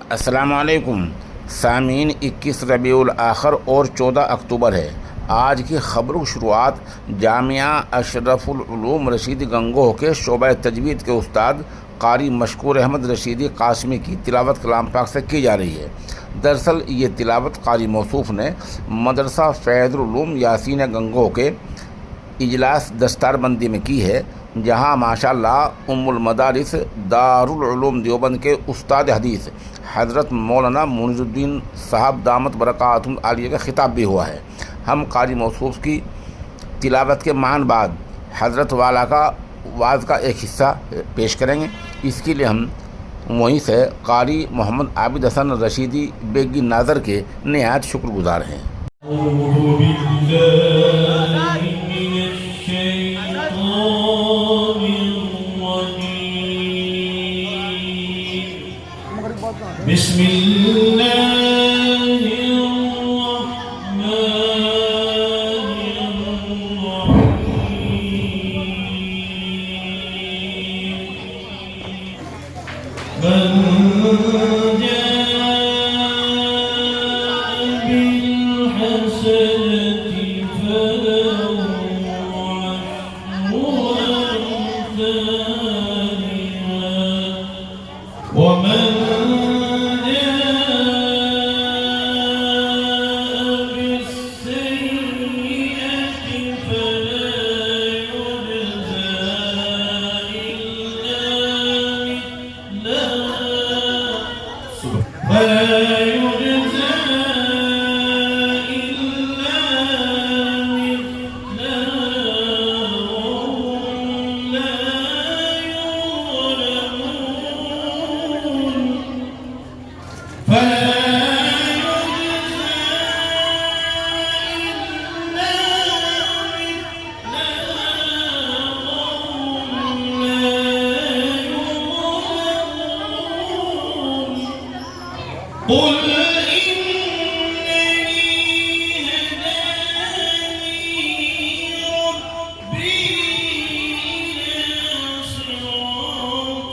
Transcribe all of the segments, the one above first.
السلام علیکم سامعین، 21 ربیع الاخر اور 14 اکتوبر ہے۔ آج کی خبروں کی شروعات جامعہ اشرف العلوم رشیدی گنگوہ کے شعبہ تجوید کے استاد قاری مشکور احمد رشیدی قاسمی کی تلاوت کلام پاک سے کی جا رہی ہے۔ دراصل یہ تلاوت قاری موصوف نے مدرسہ فیض العلوم یاسین گنگوہ کے اجلاس دستار بندی میں کی ہے، جہاں ماشاءاللہ ام المدارس دارالعلوم دیوبند کے استاد حدیث حضرت مولانا منیز الدین صاحب دامت برکاتہم العالیہ کا خطاب بھی ہوا ہے۔ ہم قاری موصوف کی تلاوت کے معن بعد حضرت والا کا وعظ کا ایک حصہ پیش کریں گے۔ اس کے لیے ہم وہیں سے قاری محمد عابد حسن رشیدی بیگی ناظر کے نہایت شکر گزار ہیں۔ بسم اللہ الرحمن الرحیم من جاء بالحسنة فله عشر أمثالها ومن قل إنني هداني ربي إلى صراط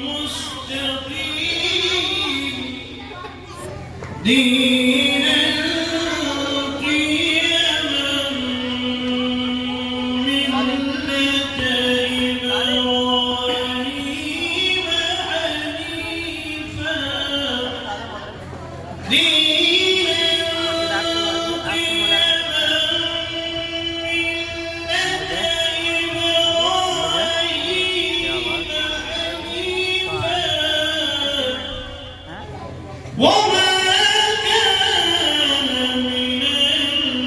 مستقيم دينا قيما ملة إبراهيم حنيفا وما كان من المشركين۔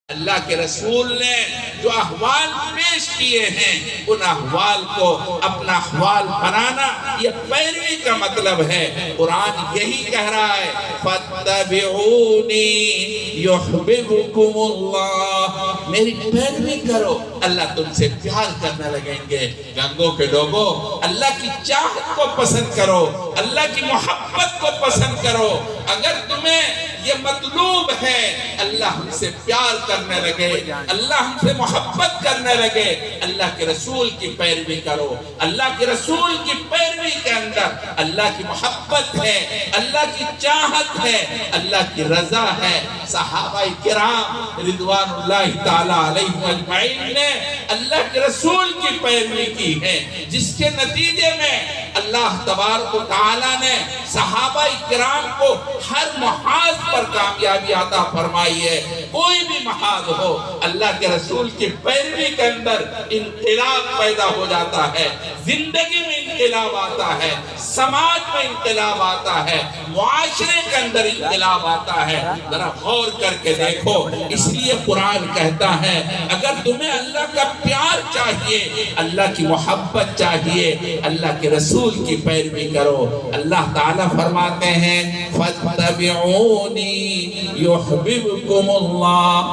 اللہ کے رسول نے جو احوال پیش کیے ہیں، ان احوال کو اپنا احوال بنانا یہ پیروی کا مطلب ہے۔ قرآن یہی کہہ رہا ہے فَاتَّبِعُونِي يُحْبِبُكُمُ اللَّهُ، میری پیروی کرو، اللہ تم سے پیار کرنے لگیں گے۔ گنگوں کے لوگوں، اللہ کی چاہت کو پسند کرو، اللہ کی محبت کو پسند کرو۔ اگر تمہیں یہ مطلوب ہے اللہ ہم سے پیار کرنے لگے، اللہ ہم سے محبت کرنے لگے، اللہ کے رسول کی پیروی کرو۔ اللہ کے رسول کی پیروی کے اندر اللہ کی محبت ہے، اللہ کی چاہت ہے، اللہ کی رضا ہے۔ صحابہ کرام رضوان اللہ تعالیٰ علیہم اجمعین نے اللہ کے رسول کی پیروی کی ہے، جس کے نتیجے میں اللہ تبارک و تعالیٰ نے صحابہ کرام کو ہر محاذ پر کامیابی عطا فرمائی ہے۔ کوئی بھی محاذ ہو، اللہ کے رسول کی پیروی کے اندر انقلاب پیدا ہو جاتا ہے، زندگی میں انقلاب آتا ہے، سماج میں انقلاب آتا ہے، معاشرے کے اندر انقلاب آتا ہے۔ ذرا غور کر کے دیکھو، اس لیے قرآن کہتا ہے اگر تمہیں اللہ کا پیار چاہیے، اللہ کی محبت چاہیے، اللہ کے رسول کی پیروی کرو۔ اللہ تعالیٰ فرماتے ہیں فَاتَّبِعُونِي يُحْبِبْكُمُ اللَّهُ۔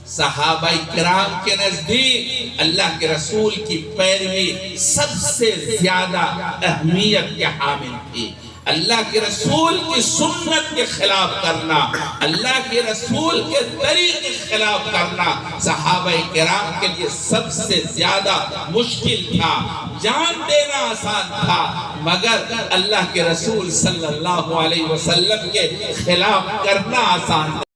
صحابہ کرام کے نزدیک اللہ کے رسول کی پیروی سب سے زیادہ اہمیت کے حامل تھی۔ اللہ کے رسول کی سنت کے خلاف کرنا، اللہ کے رسول کے طریقے کے خلاف کرنا صحابہ کرام کے لیے سب سے زیادہ مشکل تھا۔ جان دینا آسان تھا، مگر اللہ کے رسول صلی اللہ علیہ وسلم کے خلاف کرنا آسان تھا۔